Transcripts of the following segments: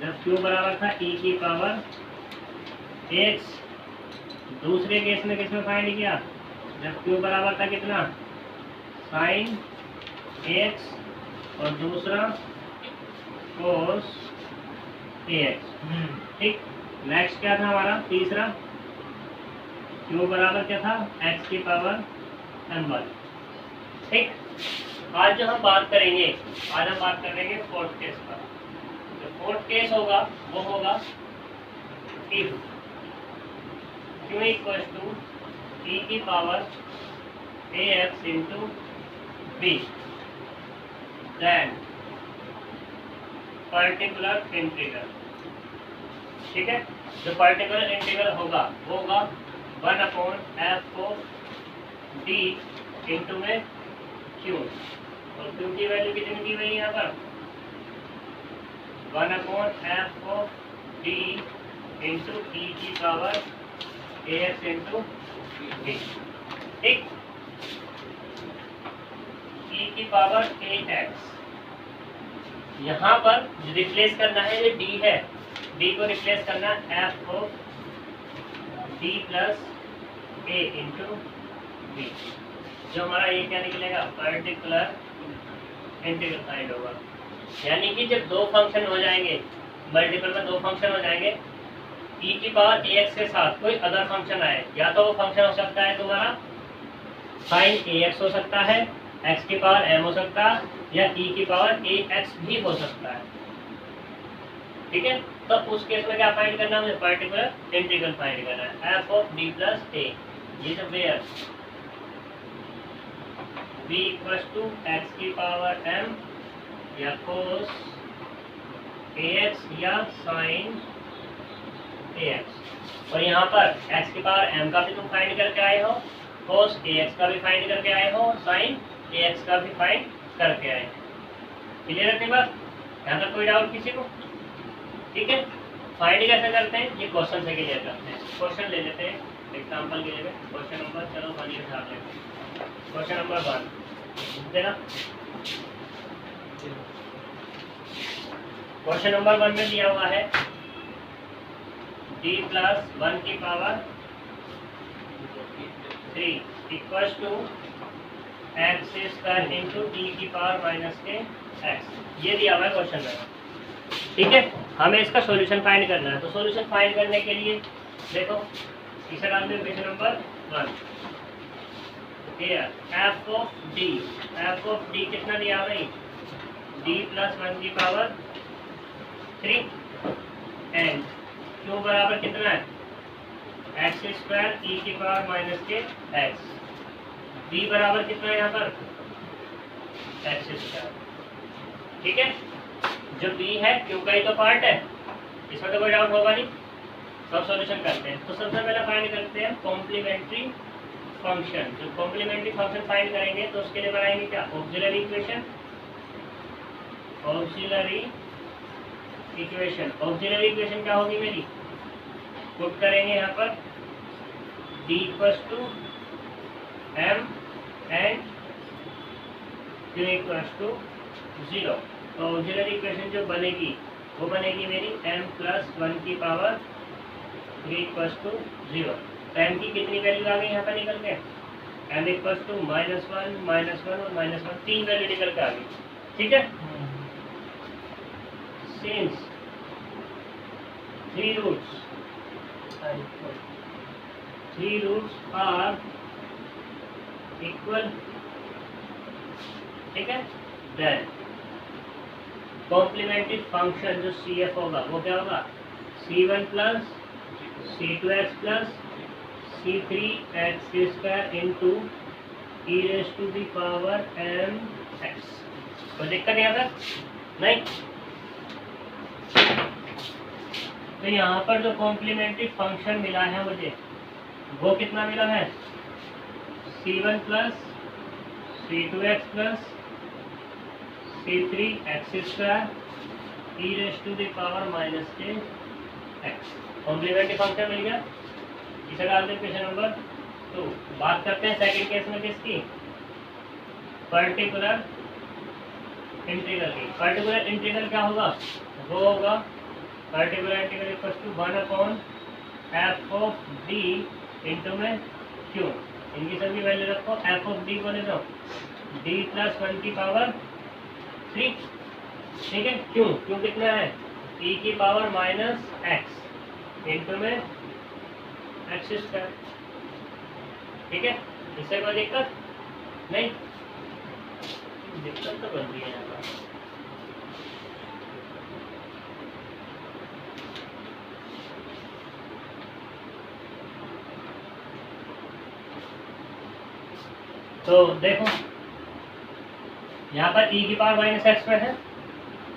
जब क्यू बराबर था e की पावर x। दूसरे केस में किसमें फाइंड किया, जब क्यू बराबर था कितना, साइन x, और दूसरा कोस ax। ठीक। नेक्स्ट क्या था हमारा तीसरा, क्यू बराबर क्या था, x की पावर m1। ठीक। आज जो हम बात करेंगे, आज हम बात करेंगे फोर्थ केस पर। जो फोर्थ केस होगा वो होगा if q equals to e की power ax into b, then particular integral. ठीक है। जो पर्टिकुलर इंटीग्रल होगा वो होगा 1/f ऑफ d इंटू में q, और q की वैल्यू कितनी दी हुई है यहाँ पर, 1/f of d into e की पावर ax इंटू b। ठीक। e की पावर ax यहाँ पर रिप्लेस करना है, ये d है, d को रिप्लेस करना है f of d plus a into b। जो हमारा ये क्या निकलेगा, पर्टिकुलर इंटीग्रल फाइंड होगा। यानी कि जब दो फंक्शन हो जाएंगे, मल्टीपल में दो फंक्शन हो जाएंगे, e की पावर ax के साथ कोई अदर फंक्शन आए, या तो वो फंक्शन हो सकता है तुम्हारा साइन ax हो सकता है, x की पावर m हो सकता है, या e की पावर ax भी हो सकता है। ठीक है। तो उस केस में क्या फाइंड करना है, मुझे पर्टिकुलर इंटीग्रल फाइंड करना है, f of d plus a। ये जब where b equals to x की पावर m या cos ax या sin ax, और यहाँ पर x की पावर m का भी तुम फाइंड करके आए हो, cos ax का भी फाइंड करके आए हो, sin ax का भी फाइंड करके आए। क्लियर है अपनी बात, यहाँ तक कोई डाउट किसी को। ठीक है। फाइंड कैसे करते हैं, ये क्वेश्चन से क्लियर करते हैं। क्वेश्चन ले लेते हैं एग्जांपल के लिए। क्वेश्चन नंबर चलो 1 ही उठा लेते हैं। क्वेश्चन नंबर 1 देना। क्वेश्चन नंबर 1 में दिया हुआ है d प्लस 1 की power 3 equals to x square into t की पावर माइनस के एक्स। ये दिया हुआ है क्वेश्चन में। ठीक है। हमें इसका सॉल्यूशन फाइंड करना है। तो सॉल्यूशन फाइंड करने के लिए देखो इसे डाल दो question number 1। F of D कितना दिया भाई, d प्लस 1 की पावर 3 एंड क्यू बराबर कितना है, एक्स स्क्वायर ई की power minus k x. b बराबर कितना है यहाँ पर, एक्स स्क्वायर। ठीक है। जो b है क्यू का ही तो पार्ट है, इसमें तो कोई डाउट होगा नहीं। तो सॉल्यूशन करते हैं। तो सबसे पहले फाइंड करते हैं कॉम्प्लीमेंट्री फंक्शन। जो कॉम्प्लीमेंट्री फंक्शन फाइंड करेंगे तो उसके लिए बनाएंगे क्या, ऑक्सिलरी इक्वेशन। ऑक्सिलरी इक्वेशन क्या होगी मेरी, पुट करेंगे यहाँ पर d equals to m and q equals to 0। तो ऑक्सिलरी इक्वेशन जो बनेगी वो बनेगी मेरी m प्लस 1 की पावर 3 इक्वल्स टू 0। तो m की कितनी वैल्यू आ गई यहाँ पर निकल के, m इक्वल्स टू -1 और -1, 3 वैल्यू निकल के आ गई। ठीक है। सिंस 3 रूट्स आर इक्वल, ठीक है, देन कॉम्प्लीमेंट्री फंक्शन जो CF होगा वो क्या होगा, C1 plus C2x plus C3x square into e raise to the power mx। कोई दिक्कत यहाँ तक नहीं। तो यहाँ पर जो कॉम्प्लीमेंट्री फंक्शन मिला है मुझे वो कितना मिला है, C1 plus C2x plus C3x square e raise to the power minus k x। Complementary function मिल गया। इसे डाल दें क्वेश्चन नंबर 2। बात करते हैं सेकंड केस में किसकी, पर्टिकुलर इंटीग्रल की। पर्टिकुलर इंटीग्रल क्या होगा, वो होगा particular integral equals to 1 upon F of D into में क्यू, इनकी सभी वैल्यू रखो। एफ ऑफ डी को ले दो डी प्लस 1 की पावर 3, ठीक है। क्यों क्यों कितना है e की पावर माइनस एक्स इंटू में एक्स स्क्वायर, ठीक है। इससे कोई दिक्कत नहीं, दिक्कत तो बनती है यहाँ पर। तो देखो यहाँ पर e की पावर माइनस एक्स पे है,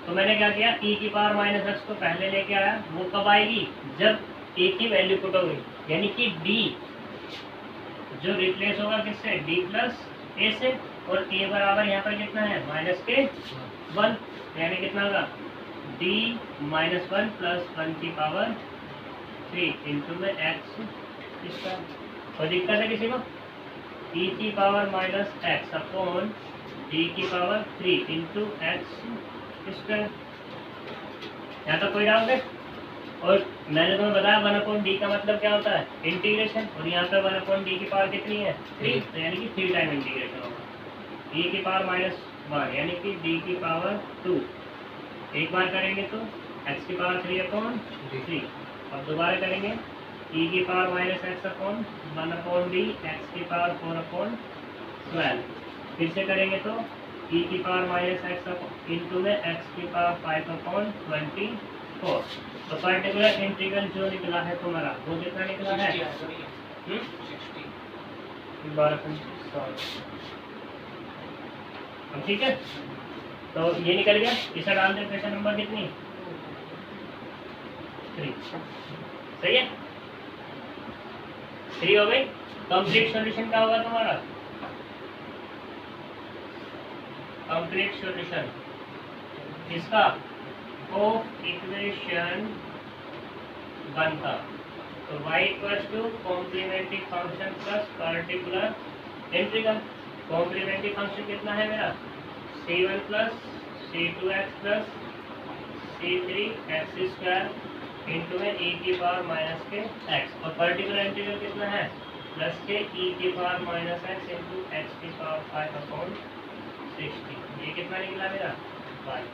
तो मैंने क्या किया e की पावर माइनस एक्स को पहले लेके आया। वो कब आएगी जब a की वैल्यू पुट होगी, यानी कि d जो रिप्लेस होगा किससे d प्लस a से, और a बराबर यहाँ पर कितना है माइनस के 1, यानी कितना होगा d माइनस 1 प्लस 1 की पावर 3 इंटू में एक्स स्क्वायर। कोई दिक्कत है किसी को? e की power minus x upon D की पावर 3 इंटू एक्स स्क्वायर। यहाँ तक कोई डाउट है? और मैंने तुम्हें बताया 1 अपॉन डी का मतलब क्या होता है इंटीग्रेशन, और यहाँ पे 1 अपॉन डी की पावर कितनी है 3, तो यानी कि 3 टाइम इंटीग्रेशन होगा। e की पावर माइनस 1 यानी कि d की पावर 2, एक बार करेंगे तो x की पावर 3 अपॉन 3, और दोबारा करेंगे e की power minus x upon 1 upon D x की पावर 4 अपॉन 12, फिर से करेंगे तो e की पावर माइनस एक्स इंटू में एक्स की पावर 5 अपॉन 24। तो पर्टिकुलर इंटीग्रल जो निकला है तुम्हारा वो कितना निकला है 12, ठीक है। तो ये निकल गया, इसे डाल दे क्वेश्चन नंबर कितनी 3, सही है 3 हो गई। कंप्लीट सॉल्यूशन क्या होगा तुम्हारा? कंप्लीट सॉल्यूशन इसका ऑफ इक्वेशन 1 का, तो y equals to complementary function plus particular integral. Complementary function कितना है मेरा c1 plus c2x plus c3x square into में e की पावर माइनस के x, और पर्टिकुलर इंटीग्रल कितना है प्लस के e की power minus x into x की पावर 5 अपॉन 60। ये कितना निकला मेरा 5,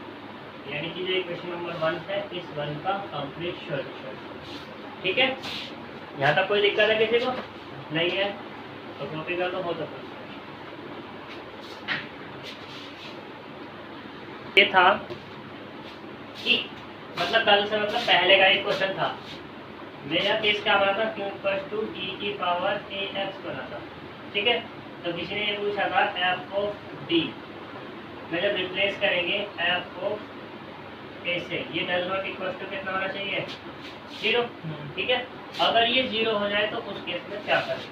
यानी कि जो इक्वेशन नंबर 1 है इस 1 का कंप्लीट सॉल्यूशन, ठीक है। यहाँ तक कोई दिक्कत है किसी को? नहीं है तो कॉपी कर लो, हो तो ये था कि मतलब कल से मतलब पहले का एक क्वेश्चन था मेरा केस क्या बना था q इक्वल्स टू e की पावर ax बना था, ठीक है। तो किसी ने ये पूछा था f ऑफ d में जब रिप्लेस करेंगे f ऑफ a से, ये डज नॉट इक्वल्स टू कितना होना चाहिए 0, ठीक है। अगर ये 0 हो जाए तो उस केस में क्या करें,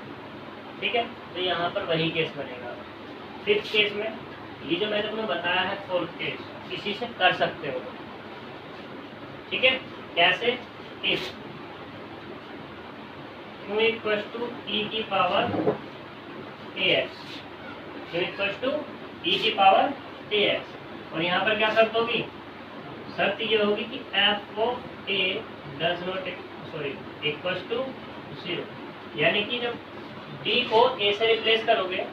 ठीक है। तो यहाँ पर वही केस बनेगा। फिफ्थ केस में ये जो मैंने तुम्हें बताया है फोर्थ केस, इसी से कर सकते हो, ठीक है। कैसे? If q equals to e की power ax, q equals to e की पावर ax, और यहाँ पर क्या शर्त होगी? शर्त ये होगी कि f of a does not equals to 0, यानी कि जब d को a से रिप्लेस करोगे,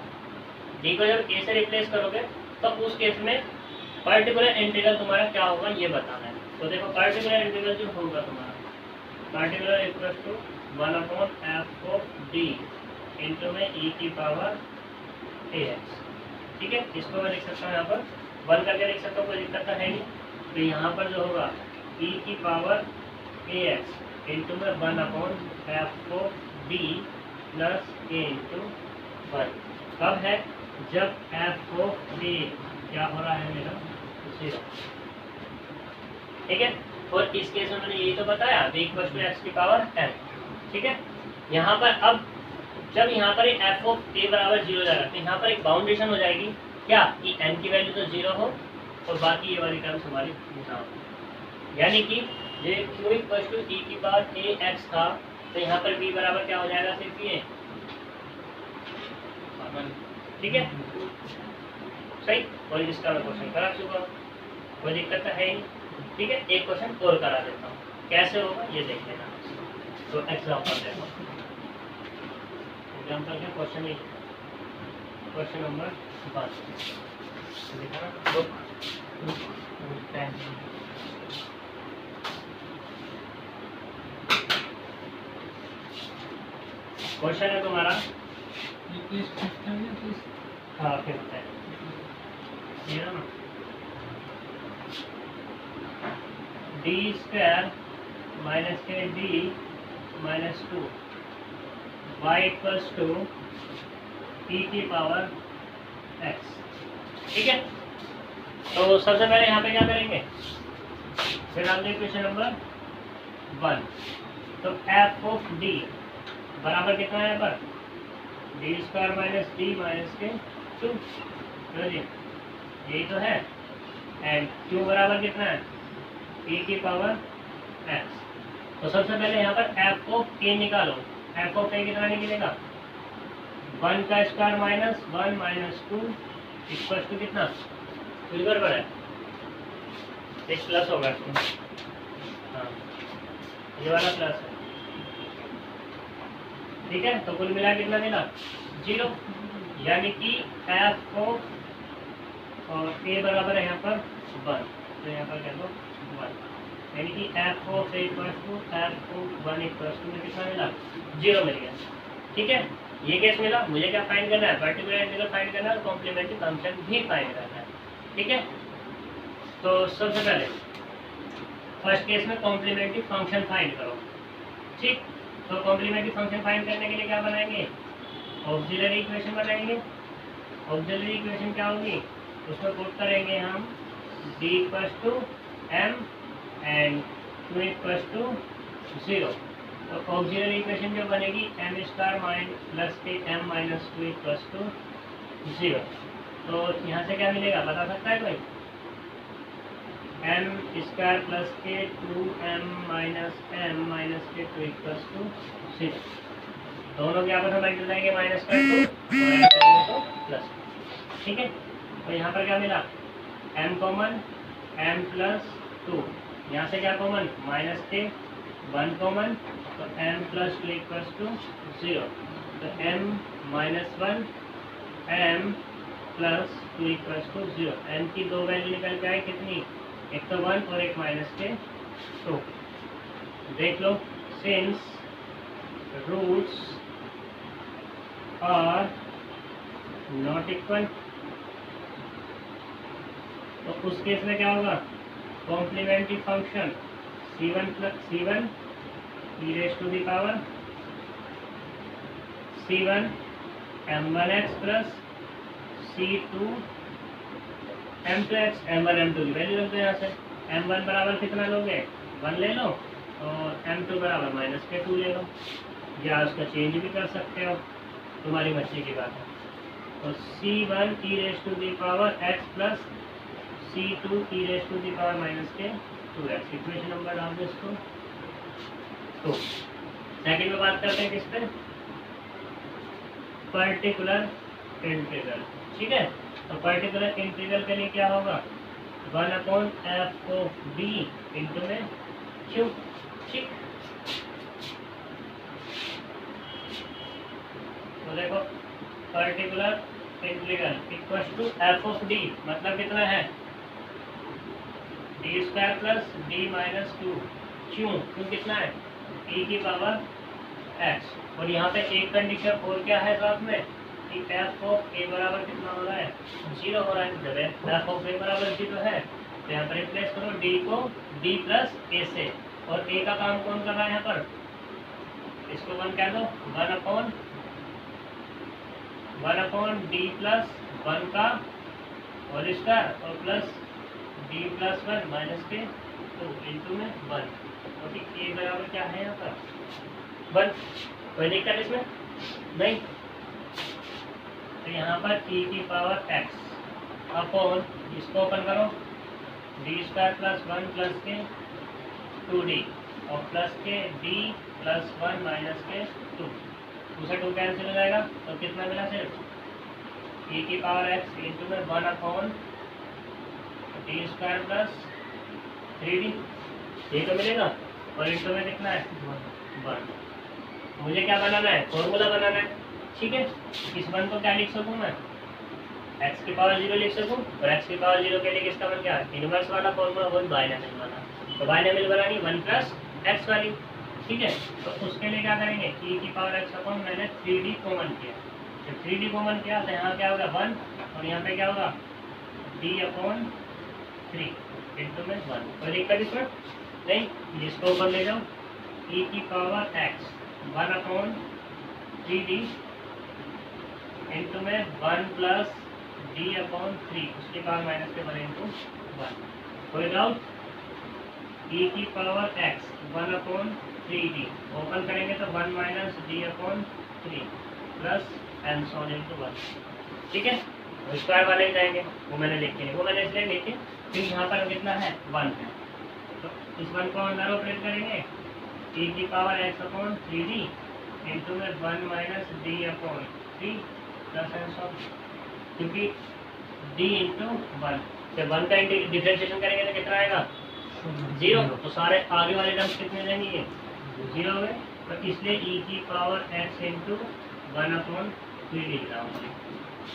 d को जब a से रिप्लेस करोगे तो उस केस में पर्टिकुलर इंटीग्रल तुम्हारा क्या होगा ये बताना है। तो देखो पर्टिकुलर इंटीग्रल जो होगा तुम्हारा particular equals to 1 upon F of D into में e की पावर ax, ठीक है। इसको मैं लिख सकता हूँ यहाँ पर 1 करके लिख सकता हूँ, कोई दिक्कत तो है नहीं। तो यहाँ पर जो होगा e की पावर ax इंटू में 1 upon F of D plus a into 1, कब है जब एफ ऑफ ए क्या हो रहा है मेरा 0, ठीक है। और इस केस में मैंने यही तो बताया b इक्वल्स टू एक्स की पावर n, ठीक है। यहाँ पर अब जब यहाँ पर एफ ऑफ ए बराबर 0 जाएगा तो यहाँ पर एक बाउंडेशन हो जाएगी क्या कि n की वैल्यू तो 0 हो और बाकी ये वाली टर्म्स हमारी ना हो, यानी कि ये q इक्वल्स टू e की पावर ए एक्स था तो यहाँ पर b बराबर क्या हो जाएगा सिर्फ ये, ठीक है सही। और इसका मैं क्वेश्चन करा चुका, कोई दिक्कत है ही नहीं। ठीक है, एक क्वेश्चन और करा देता हूँ, कैसे होगा ये देख लेना। तो एग्जाम्पल देखो, एग्जाम्पल का क्वेश्चन ही, क्वेश्चन नंबर 5 लिखा ना, बुक क्वेश्चन है तुम्हारा, हाँ फिफ्थ है ये ना, डी स्क्वायर माइनस के D minus 2 Y equals to E की पावर एक्स। ठीक है, तो सबसे पहले यहाँ पे क्या करेंगे, फिर आप देखिए क्वेश्चन नंबर 1, तो एफ ऑफ डी बराबर कितना है यहाँ पर, D square minus D minus के 2, चलिए यही तो है, एंड क्यू बराबर कितना है, ए की पावर एक्स। तो सबसे पहले यहाँ पर एफ ऑफ ए निकालो, एफ ऑफ ए कितना निकलेगा, 1 का square minus 1 minus 2 equal to कितना, कुछ गड़बड़ है, एक प्लस होगा इसमें, हाँ ये वाला प्लस है, ठीक है। तो कुल मिला कितना मिला, 0, यानी कि एफ ऑफ और ए बराबर है यहाँ पर 1, तो यहाँ पर कह दो 1, यानी कि F of A equal to F of 1 equal to में कितना मिला, 0 मिल गया। ठीक है, ये केस मिला, मुझे क्या फाइंड करना है, पर्टिकुलर इंटीग्रल फाइंड करना है और कॉम्प्लीमेंट्री फंक्शन भी फाइंड करना है। ठीक है, तो सबसे पहले फर्स्ट केस में कॉम्प्लीमेंट्री फंक्शन फाइंड करो। ठीक, तो कॉम्प्लीमेंट्री फंक्शन फाइंड करने के लिए क्या बनाएंगे, ऑक्सिलरी इक्वेशन बनाएंगे। ऑक्सिलरी इक्वेशन क्या होगी, उसमें पुट करेंगे हम d equals to m and q equals to 0। तो ऑक्सिलरी इक्वेशन जो बनेगी m square minus plus k m minus 2 equals to 0। तो यहाँ से क्या मिलेगा बता सकता है कोई, m स्क्वायर प्लस के 2m माइनस m माइनस के 2 इक्वल्स टू 0। दोनों के आपस में मल्टीप्लाई जाएंगे माइनस कर 2 तो प्लस। ठीक है, तो यहाँ पर क्या मिला, m कॉमन m प्लस 2, यहाँ से क्या कॉमन माइनस के 1 कॉमन, तो m प्लस 2 इक्वल्स टू 0। तो m minus 1 m plus 2 equals to 0। m की दो वैल्यू निकल के आए कितनी, एक तो 1 और एक माइनस के 2। देख लो, since roots are not equal, तो उस केस में क्या होगा, complementary function c1 plus c1 e raise to the power c1 m1x plus c2 m2x, m1 m2 की वैल्यू रख दो यहाँ से। m1 बराबर कितना लोगे, 1 ले लो, और m2 बराबर माइनस के 2 ले लो, या उसका चेंज भी कर सकते हो, तुम्हारी मर्जी की बात है। तो c1 e raise to the power x plus c2 e raise to the power minus k 2x, equation number डाल दो इसको। तो सेकंड में बात करते हैं किस पे, पर्टिकुलर इंटीग्रल। ठीक है, तो पर्टिकुलर इंटीग्रल के लिए क्या होगा, 1/f ऑफ b इंटू में q। ठीक, तो देखो particular integral equal to f of d, मतलब कितना है, D square plus D minus 2, क्यों कितना है, e की पावर x। और यहाँ पे एक कंडीशन और क्या है साथ में, कि f ऑफ a बराबर कितना हो रहा है, 0 हो रहा है। जब f ऑफ a बराबर 0 है तो यहाँ पर रिप्लेस करो d को d प्लस a से, और a का काम कौन कर रहा है यहाँ पर, इसको 1 कह दो, 1/1 d प्लस 1 का और स्क्वायर और प्लस d प्लस 1 माइनस के 2 इंटू में 1, और a बराबर क्या है यहाँ पर 1। कोई दिक्कत इसमें नहीं, तो यहाँ पर e की पावर x अपॉन, इसको ओपन करो, d स्क्वायर प्लस 1 प्लस के 2d और प्लस के d प्लस 1 माइनस के 2, उसे 2 कैंसिल हो जाएगा, तो कितना मिला सिर्फ e की पावर x इंटू में 1/d स्क्वायर प्लस 3d, ये तो मिलेगा, और इंटू में कितना है 1। मुझे क्या बनाना है, फॉर्मूला बनाना है, ठीक है। इस 1 को क्या लिख सकूँ मैं, x की पावर 0 लिख सकूँ, और x की पावर 0 के लिए किसका बन गया, इनवर्स वाला फॉर्मूला, वो बाइनोमियल वाला। तो बाइनोमियल बनानी 1 प्लस x वाली, ठीक है। तो उसके लिए क्या करेंगे, e की पावर x अपॉन मैंने 3d कॉमन किया, जब 3d कॉमन किया तो यहाँ क्या होगा 1, और यहाँ पे क्या होगा d अपॉन 3 इंटू में 1। और दिक्कत इसमें नहीं, जिसको ऊपर ले जाओ, e की power x 1 upon 3d into में 1 प्लस d अपॉन 3 उसके पावर माइनस के 1 इंटू 1। कोई डाउट, e की power x 1 upon 3d open करेंगे तो 1 minus d upon 3 plus and so on into 1, ठीक है। स्क्वायर वाले जाएंगे, वो मैंने लिखे नहीं, वो मैंने इसलिए लिखे क्योंकि यहाँ पर कितना है 1 है, तो इस 1 को अंदर ऑपरेट करेंगे, e की power x upon 3d into में 1 minus d upon 3 plus and so on, क्योंकि d इंटू 1 से 1 का डिफरेंशिएशन करेंगे तो कितना आएगा 0, तो सारे आगे वाले टर्म्स कितने रहेंगे 0 हो गए, तो इसलिए e की power x into 1 upon 3d लिख रहा हूँ,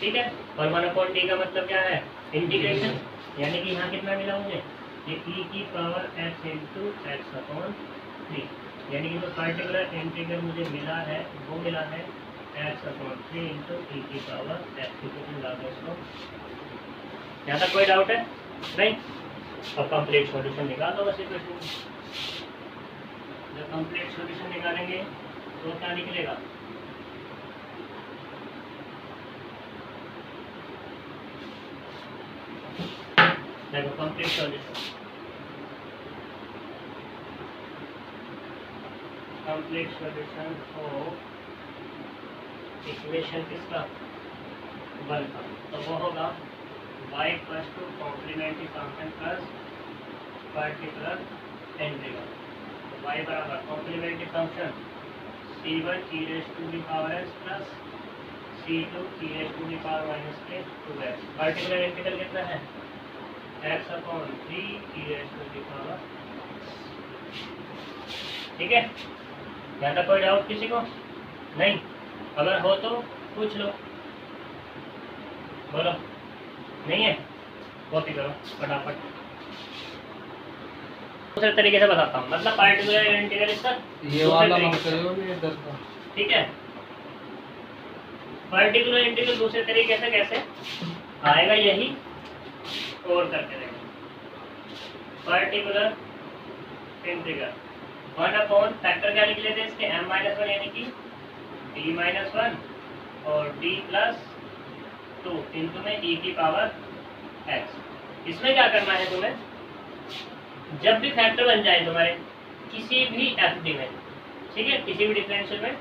ठीक है। और 1 अपॉन d का मतलब क्या है, इंटीग्रेशन, यानी कि यहाँ कितना मिला मुझे, ये e की power x into x upon 3, यानी कि जो पर्टिकुलर इंटीग्रल मुझे मिला है वो मिला है x अपॉन 3 इंटू e की पावर x। यहाँ तक कोई डाउट है नहीं? अब कंप्लीट सॉल्यूशन निकाल दो बस इक्वेशन। जब कंप्लीट सॉल्यूशन निकालेंगे तो क्या निकलेगा, देखो complete solution, complete solution of equation किसका 1 का, तो वो होगा y equals to complementary function plus particular integral. तो y बराबर complementary function c1 e raise to the power s plus c2 e raise to the power minus k 2x। Particular integral कितना है x upon 3 e raise to the power, ठीक है। यहाँ तक कोई doubt किसी को नहीं? अगर हो तो पूछ लो, बोलो नहीं है कॉपी करो फटाफट। दूसरे तरीके से बताता हूँ, मतलब पार्टिकुलर इंटीग्रल इसका ये वाला मत करो इधर का, ठीक है। पर्टिकुलर इंटीग्रल दूसरे तरीके से कैसे आएगा, यही और करके देंगे। पर्टिकुलर इंटीग्रल 1 अपॉन फैक्टर क्या लिख लेते हैं इसके m-1 यानी कि d-1 और d प्लस 2 इंटू में e की पावर x। इसमें क्या करना है तुम्हें, जब भी फैक्टर बन जाए तुम्हारे किसी भी एफडी में, ठीक है, किसी भी डिफरेंशियल में,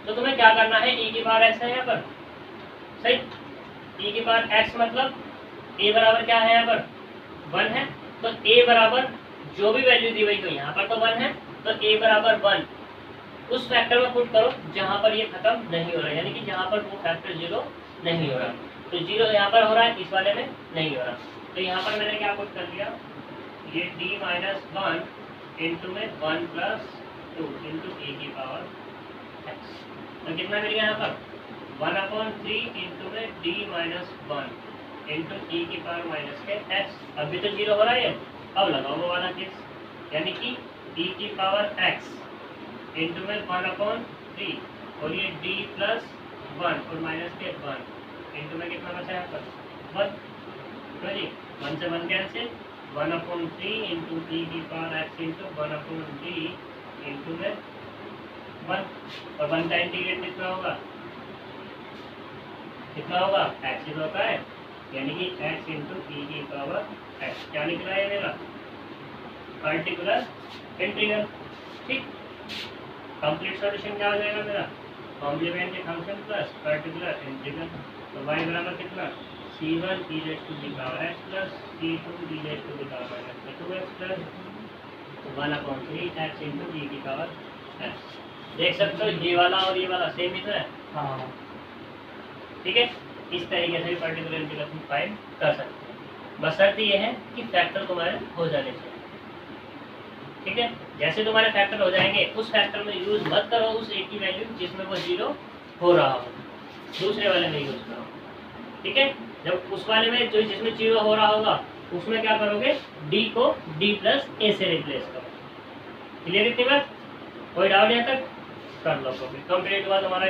तो तुम्हें क्या करना है, e की पावर x है यहाँ पर, सही। e की पावर x मतलब a बराबर क्या है यहाँ पर 1 है, तो a बराबर जो भी वैल्यू दी हुई, तो यहाँ पर तो 1 है, तो a बराबर 1 उस फैक्टर में पुट करो जहाँ पर ये खत्म नहीं हो रहा, यानी कि जहाँ पर वो फैक्टर 0 नहीं हो रहा। तो 0 यहाँ पर हो रहा है, इस वाले में नहीं हो रहा, तो यहाँ पर मैंने क्या पुट कर दिया, ये d-1 इंटू में 1 प्लस 2 इंटू e की पावर x। तो कितना मिल गया यहाँ पर 1 अपॉन 3 इंटू में d-1 इंटू e की पावर माइनस के x। अभी तो 0 हो रहा है, अब लगाओ वो वाला केस, यानी कि e की पावर x इंटू में 1 अपॉन 3 और ये d प्लस 1 और माइनस के 1 इंटू में कितना बचा है पर 1, तो जी 1 से 1 कैंसिल, 1 अपॉन 3 इंटू e की power x into 1 upon d into में 1, और 1 का इंटीग्रेट कितना होगा, कितना होगा x ही होता है, यानी कि x इंटू e की पावर x। क्या निकला है मेरा पर्टिकुलर इंटीग्रल, ठीक। कंप्लीट सॉल्यूशन क्या हो जाएगा मेरा, complementary function plus particular integral. तो y बराबर कितना c1 e raise to the power x plus c2 e raise to the power minus k 2x plus 1 upon 3x into e की power x। देख सकते हो ये वाला और ये वाला सेम ही तो है, हाँ ठीक है। इस तरीके से भी पर्टिकुलर इंटीग्रल फाइंड कर सकते हैं, बस शर्त ये है कि फैक्टर तुम्हारे हो जाने चाहिए, ठीक है। जैसे तुम्हारे फैक्टर हो जाएंगे उस फैक्टर में यूज मत करो उस ए की वैल्यू जिसमें वो 0 हो रहा हो, दूसरे वाले में यूज करो, ठीक है। जब उस वाले में जो जिसमें 0 हो रहा होगा उसमें क्या करोगे, d को d प्लस ए से रिप्लेस करो। क्लियर इतनी बात? कोई डाउट यहाँ तक? कर लो, कंप्लीट हुआ तुम्हारा।